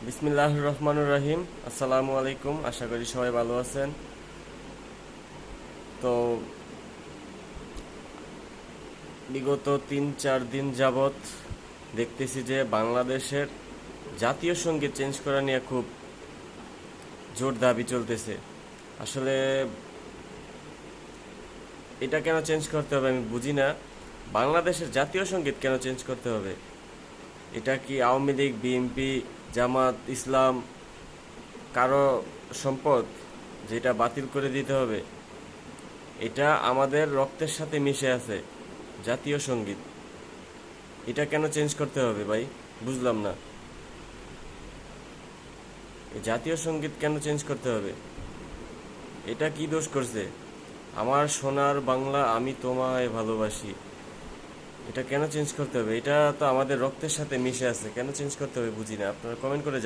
বিসমিল্লাহির রহমানির রহিম। আসসালামু আলাইকুম। আশা করি সবাই ভালো আছেন। তো বিগত 3-4 দিন যাবৎ দেখতেছি যে বাংলাদেশের জাতীয় সঙ্গীত চেঞ্জ করা নিয়ে খুব জোর দাবি চলতেছে। আসলে এটা কেন চেঞ্জ করতে হবে আমি বুঝি না। বাংলাদেশের জাতীয় সঙ্গীত কেন চেঞ্জ করতে হবে? এটা কি আওয়ামী লীগ, বিএনপি, জামাত ইসলাম কারো সম্পদ যেটা বাতিল করে দিতে হবে? এটা আমাদের রক্তের সাথে মিশে আছে, জাতীয় সঙ্গীত। এটা কেন চেঞ্জ করতে হবে ভাই? বুঝলাম না। এই জাতীয় সঙ্গীত কেন চেঞ্জ করতে হবে? এটা কি দোষ করছে? আমার সোনার বাংলা আমি তোমায় ভালোবাসি, এটা কেন চেঞ্জ করতে হবে? এটা তো আমাদের রক্তের সাথে মিশে আছে, কেন চেঞ্জ করতে হবে বুঝি না। আপনারা কমেন্ট করে